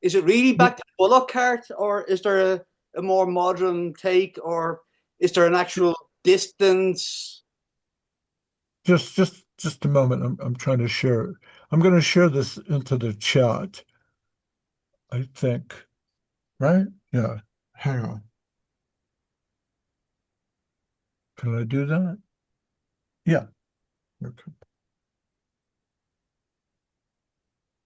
Is it really back to the bullock cart, or is there a more modern take, or is there an actual distance? Just a moment. I'm trying to share. I'm going to share this into the chat, I think. Right? Yeah. Hang on. Can I do that? Yeah. Okay.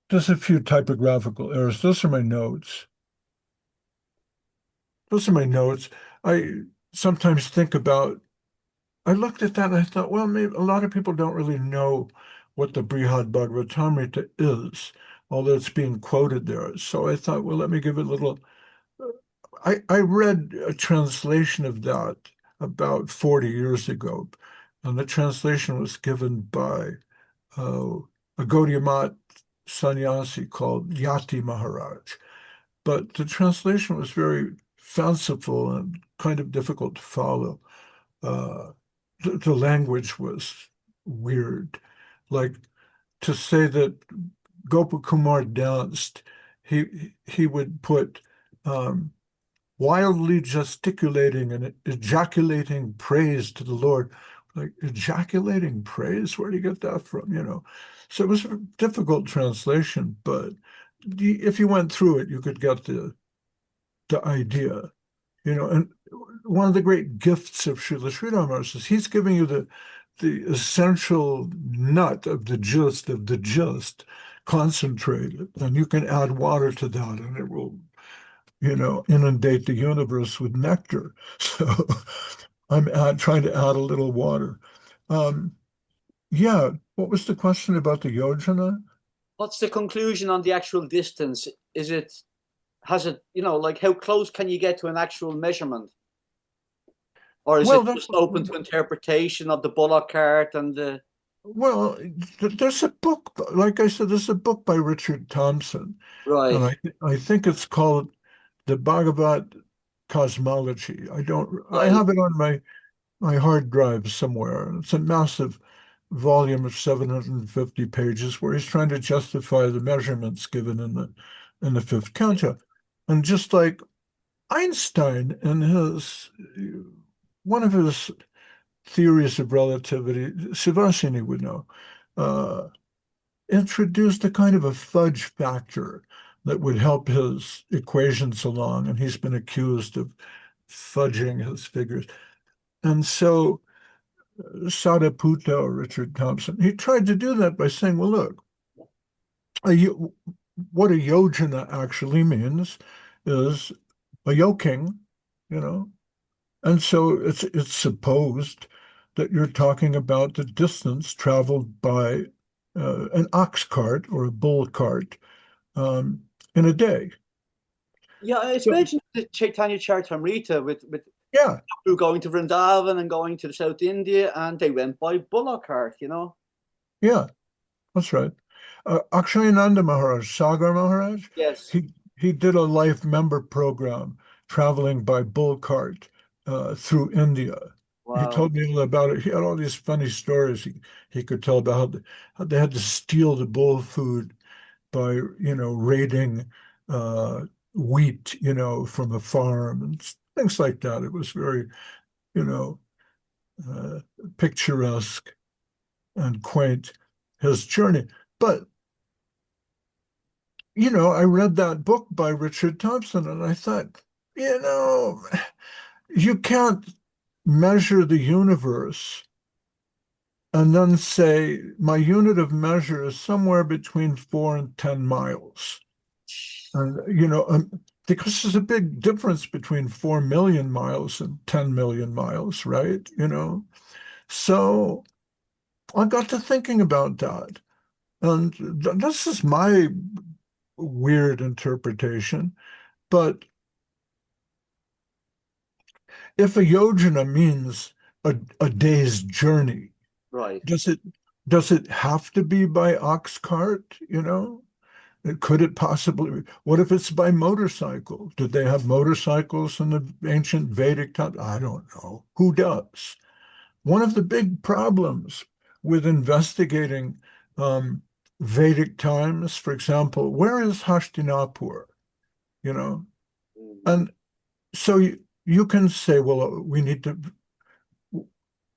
Just a few typographical errors. Those are my notes. Those are my notes. I sometimes think about, I looked at that and I thought, well, maybe a lot of people don't really know what the Brihad Bhagavatamrita is, although it's being quoted there. So I thought, well, let me give it a little. I read a translation of that about 40 years ago, and the translation was given by uh, a Gaudiya Math sannyasi called Yati Maharaj. But the translation was very fanciful and kind of difficult to follow. The language was weird. Like to say that Gopakumar danced, he would put wildly gesticulating and ejaculating praise to the Lord. Like ejaculating praise, where do you get that from? So it was a difficult translation, but if you went through it, you could get the idea. And one of the great gifts of Srila Sridhar Maharaj is he's giving you the essential nut of the gist concentrated, and you can add water to that, and it will, inundate the universe with nectar. So I'm trying to add a little water. Yeah, what was the question about the yojana? What's the conclusion on the actual distance? Has it, like how close can you get to an actual measurement? Or is Well, it just open to interpretation of the bullock cart and the... Well, there's a book, like I said, there's a book by Richard Thompson, and Right, I think it's called The Bhagavad Cosmology. I right. have it on my hard drive somewhere. It's a massive volume of 750 pages where he's trying to justify the measurements given in the fifth canto. And just like Einstein in his one of his theories of relativity, Sivasini would know, uh, introduced a kind of a fudge factor that would help his equations along, and he's been accused of fudging his figures. And so Sadaputa, or Richard Thompson, he tried to do that by saying, well, look, what a yojana actually means is a yoking, you know, and so it's supposed that you're talking about the distance traveled by an ox cart or a bull cart in a day. Yeah, it's So, mentioned the Chaitanya Charitamrita with yeah, who going to Vrindavan and going to South India, and they went by bullock cart, yeah, that's right. Akshayananda Maharaj, Sagar Maharaj, Yes. he did a life member program traveling by bull cart through India. He Wow. told me all about it. He had all these funny stories he could tell about how they had to steal the bull food by, raiding uh, wheat, from a farm and things like that. It was very, you know, uh, picturesque and quaint, his journey. But, I read that book by Richard Thompson and I thought, you can't measure the universe and then say my unit of measure is somewhere between 4 and 10 miles. And, because there's a big difference between 4 million miles and 10 million miles, right? So I got to thinking about that. And this is my weird interpretation. But if a yojana means a day's journey, Right. does it have to be by ox cart, Could it possibly be? What if it's by motorcycle? Did they have motorcycles in the ancient Vedic time? I don't know. Who does? One of the big problems with investigating Vedic times, for example. Where is Hastinapur? You know, and so you can say, well, we need to,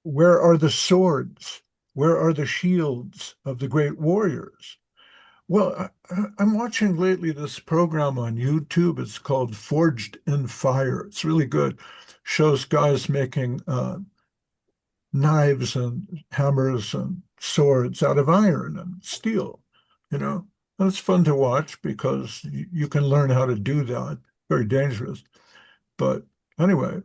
where are the swords? Where are the shields of the great warriors? Well, I'm watching lately this program on YouTube. It's called Forged in Fire. It's really good. Shows guys making knives and hammers and swords out of iron and steel, you know. And it's fun to watch because you can learn how to do that. Very dangerous. But anyway,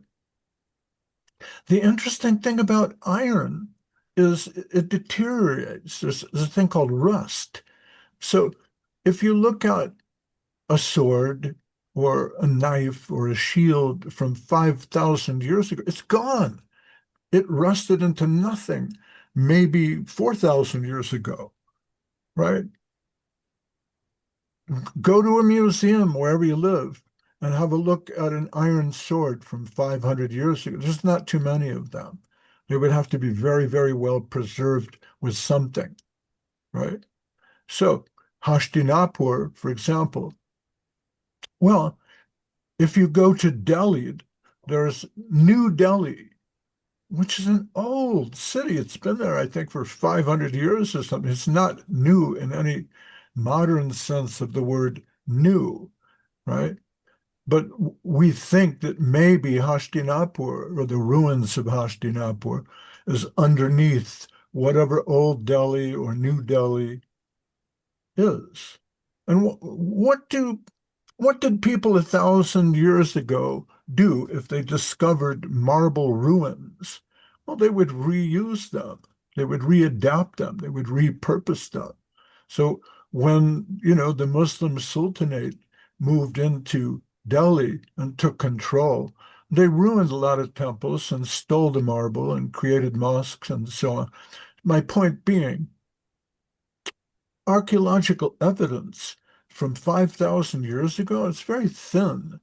the interesting thing about iron is it deteriorates. There's a thing called rust. So if you look at a sword or a knife or a shield from 5,000 years ago, it's gone. It rusted into nothing maybe 4,000 years ago, right? Go to a museum wherever you live and have a look at an iron sword from 500 years ago. There's not too many of them. They would have to be very, very well preserved with something, right? So Hastinapur, for example, well, if you go to Delhi, there's New Delhi, which is an old city. It's been there, I think, for 500 years or something. It's not new in any modern sense of the word new, right? But we think that maybe Hastinapur or the ruins of Hastinapur is underneath whatever old Delhi or New Delhi is. And what did people 1,000 years ago do if they discovered marble ruins? Well, they would reuse them. They would readapt them. They would repurpose them. So when, the Muslim Sultanate moved into Delhi and took control, they ruined a lot of temples and stole the marble and created mosques and so on. My point being, archaeological evidence from 5,000 years ago, it's very thin.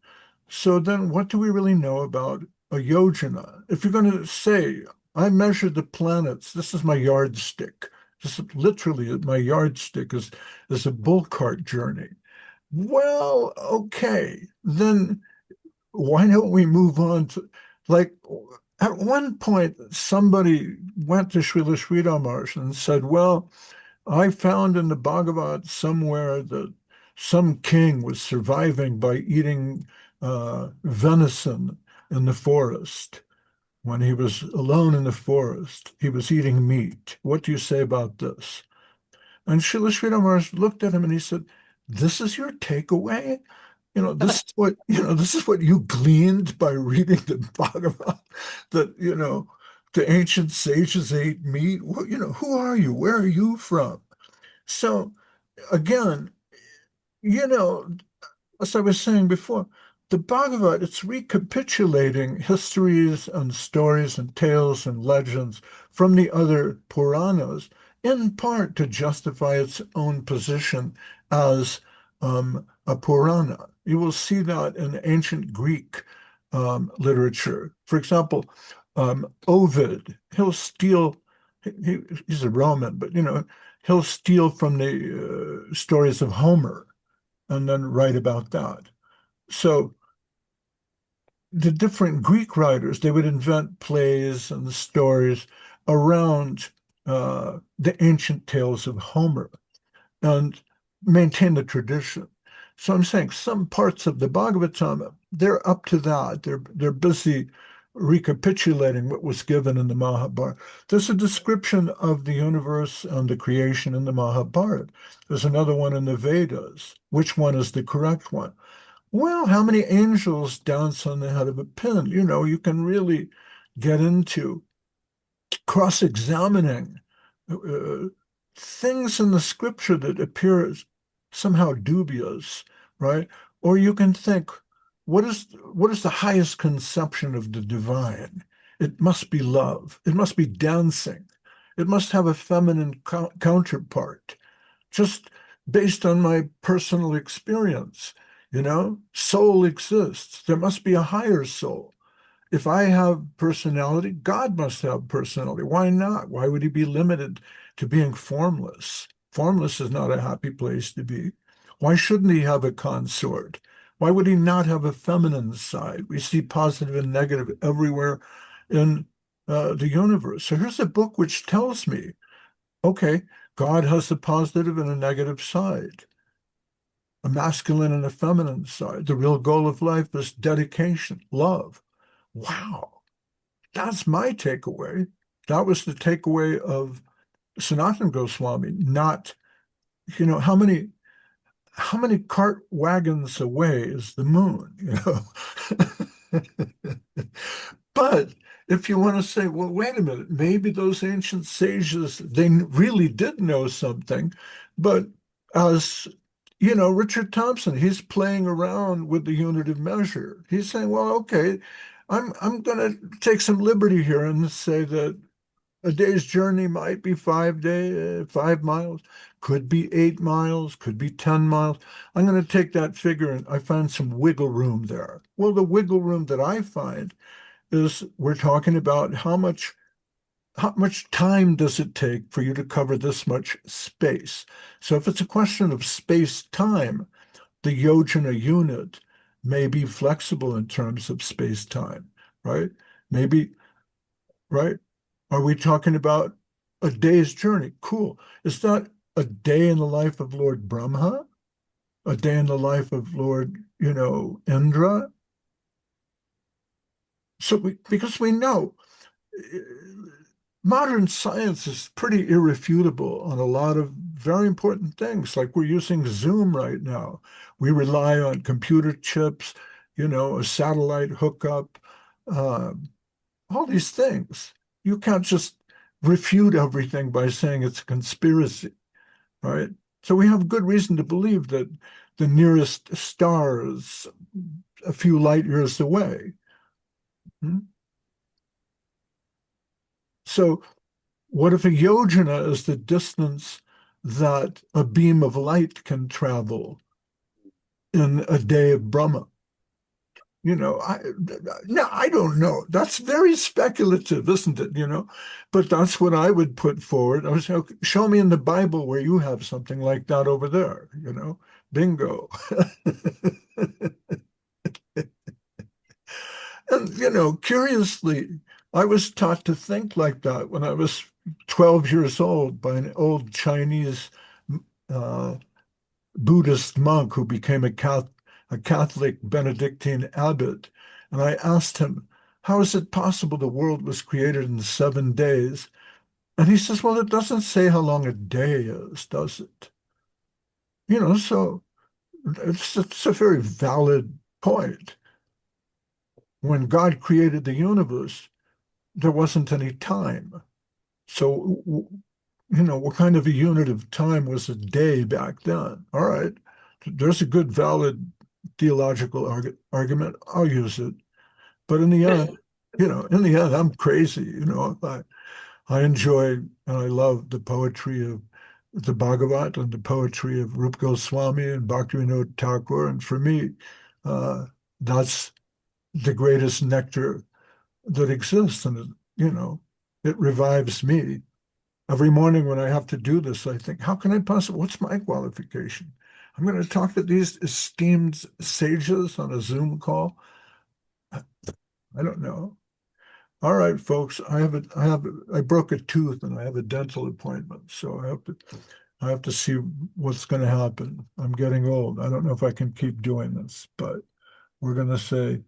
So then what do we really know about a yojana? If you're going to say, I measured the planets, this is my yardstick. This is literally my yardstick is a bull cart journey. Well, okay, then why don't we move on to, like, at one point, somebody went to Srila Sridhar Maharaj and said, well, I found in the Bhagavad somewhere that some king was surviving by eating venison in the forest. When he was alone in the forest, he was eating meat. What do you say about this? And Srila Sridhar Maharaj looked at him and he said, this is your takeaway? This is what you gleaned by reading the Bhagavad, that, the ancient sages ate meat. Well, who are you? Where are you from? So again, as I was saying before, the Bhagavad, it's recapitulating histories and stories and tales and legends from the other Puranas, in part to justify its own position as a Purana. You will see that in ancient Greek literature. For example, Ovid, he'll steal, he's a Roman, but he'll steal from the stories of Homer and then write about that. So the different Greek writers, they would invent plays and stories around the ancient tales of Homer and maintain the tradition. So I'm saying some parts of the Bhagavatam, they're up to that. They're busy recapitulating what was given in the Mahabharata. There's a description of the universe and the creation in the Mahabharata. There's another one in the Vedas. Which one is the correct one? Well, how many angels dance on the head of a pin? You can really get into cross-examining things in the scripture that appear somehow dubious, right? Or you can think, what is the highest conception of the divine? It must be love. It must be dancing. It must have a feminine counterpart. Just based on my personal experience, soul exists. There must be a higher soul. If I have personality, God must have personality. Why not? Why would he be limited to being formless? formless is not a happy place to be. Why shouldn't he have a consort? Why would he not have a feminine side? We see positive and negative everywhere in the universe. So here's a book which tells me, okay, God has a positive and a negative side, a masculine and a feminine side. The real goal of life is dedication, love. Wow, that's my takeaway. That was the takeaway of Sanatana Goswami, not, how many cart wagons away is the moon, But if you want to say, well, wait a minute, maybe those ancient sages, they really did know something, but as Richard Thompson, he's playing around with the unitive measure. He's saying, well, okay, I'm going to take some liberty here and say that a day's journey might be 5 miles, could be 8 miles, could be 10 miles. I'm going to take that figure and I find some wiggle room there. Well, the wiggle room that I find is we're talking about how much time does it take for you to cover this much space? So if it's a question of space-time, the Yojana unit may be flexible in terms of space-time, right? Maybe, right? Are we talking about a day's journey? Cool. Is that a day in the life of Lord Brahma? A day in the life of Lord, Indra? So because we know modern science is pretty irrefutable on a lot of very important things, like we're using Zoom right now. We rely on computer chips, a satellite hookup, all these things. You can't just refute everything by saying it's a conspiracy, right? So we have good reason to believe that the nearest star is a few light years away. So what if a yojana is the distance that a beam of light can travel in a day of Brahma? I don't know. That's very speculative, isn't it? But that's what I would put forward. I was saying, okay, show me in the Bible where you have something like that over there, bingo. And, curiously, I was taught to think like that when I was 12 years old by an old Chinese uh, Buddhist monk who became a Catholic Benedictine abbot. And I asked him, how is it possible the world was created in 7 days? And he says, well, it doesn't say how long a day is, does it? So it's a very valid point. When God created the universe, there wasn't any time. So, what kind of a unit of time was a day back then? All right, there's a good, valid theological argument. I'll use it. But in the end, I'm crazy. I enjoy and I love the poetry of the Bhagavat and the poetry of Rupa Goswami and Bhaktivinoda Thakur. And for me, that's the greatest nectar that exists. And, it revives me. Every morning when I have to do this, I think, how can I possibly, what's my qualification? I'm going to talk to these esteemed sages on a Zoom call. I don't know. All right, folks, I broke a tooth and I have a dental appointment, so I have to see what's going to happen. I'm getting old. I don't know if I can keep doing this, but we're going to say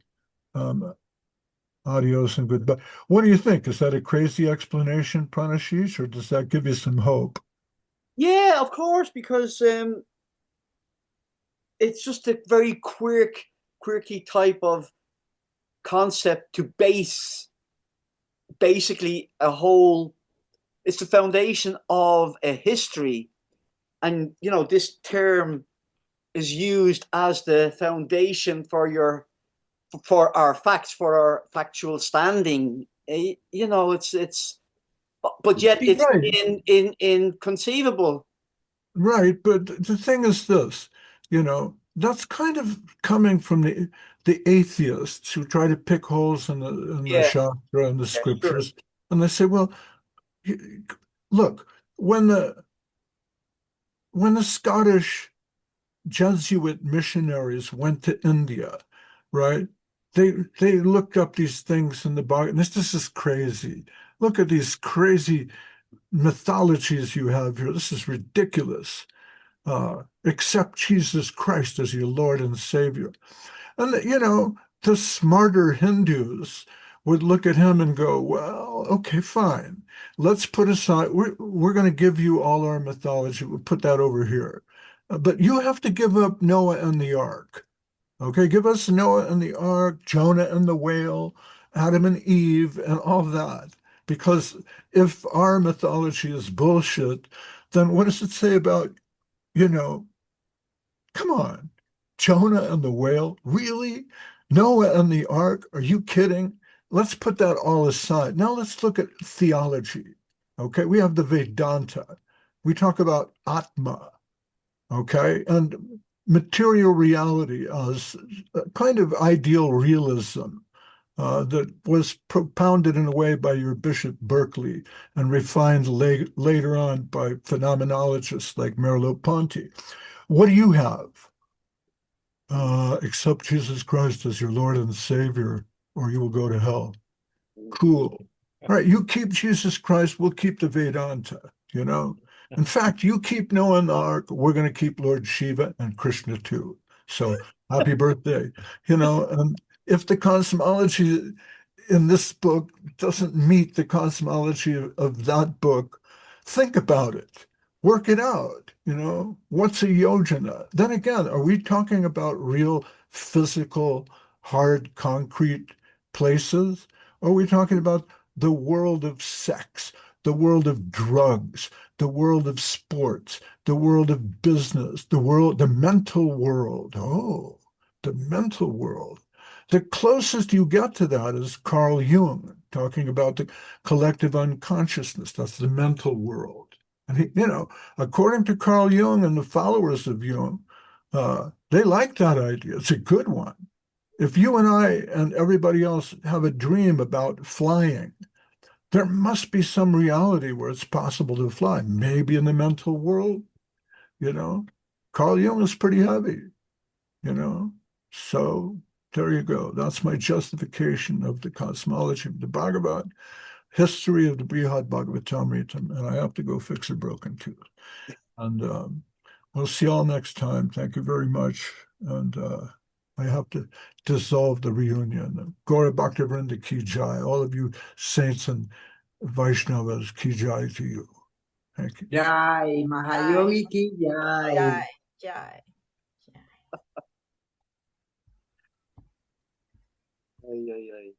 adios and goodbye. What do you think? Is that a crazy explanation, Pranashish, or does that give you some hope? Yeah, of course, because it's just a very quirky type of concept to base basically it's the foundation of a history. And, this term is used as the foundation for our facts, for our factual standing. It's but yet it's right. inconceivable. Right, but the thing is this, that's kind of coming from the atheists who try to pick holes in the Yeah, Shastra and the yeah, sure. scriptures, and they say, well, look, when when the Scottish Jesuit missionaries went to India, right? They looked up these things in the Bible. This is crazy. Look at these crazy mythologies you have here. This is ridiculous. Accept Jesus Christ as your Lord and Savior. And, you know, the smarter Hindus would look at him and go, well, okay, fine. Let's put aside, we're going to give you all our mythology. We'll put that over here. But you have to give up Noah and the ark. Okay, give us Noah and the ark, Jonah and the whale, Adam and Eve, and all that. Because if our mythology is bullshit, then what does it say about, you know, come on, Jonah and the whale? Really? Noah and the ark? Are you kidding? Let's put that all aside. Now let's look at theology. Okay, we have the Vedanta. We talk about Atma. Okay, and material reality as a kind of ideal realism that was propounded in a way by your Bishop Berkeley and refined later on by phenomenologists like Merleau-Ponty. What do you have? Accept Jesus Christ as your Lord and Savior, or you will go to hell. Cool. All right, you keep Jesus Christ, we'll keep the Vedanta, you know? In fact, you keep Noah and the ark, we're going to keep Lord Shiva and Krishna too. So happy birthday. You know, and if the cosmology in this book doesn't meet the cosmology of that book, think about it. Work it out. You know, what's a yojana? Then again, are we talking about real physical, hard, concrete places? Or are we talking about the world of sex, the world of drugs, the world of sports, the world of business, the mental world? Oh, the mental world. The closest you get to that is Carl Jung talking about the collective unconsciousness. That's the mental world. And he, you know, according to Carl Jung and the followers of Jung, they like that idea. It's a good one. If you and I and everybody else have a dream about flying, there must be some reality where it's possible to fly. Maybe in the mental world, you know. Carl Jung is pretty heavy, you know. So there you go. That's my justification of the cosmology of the Bhagavad, history of the Brihad Bhagavatamrita, and I have to go fix a broken tooth. And we'll see y'all next time. Thank you very much. And I have to dissolve the reunion. Gaura Bhaktivinoda Ki Jai. All of you saints and Vaishnavas, Ki Jai to you. Thank you. Jai, Mahayogi ki jai. Jai, jai. Ay, ay, ay.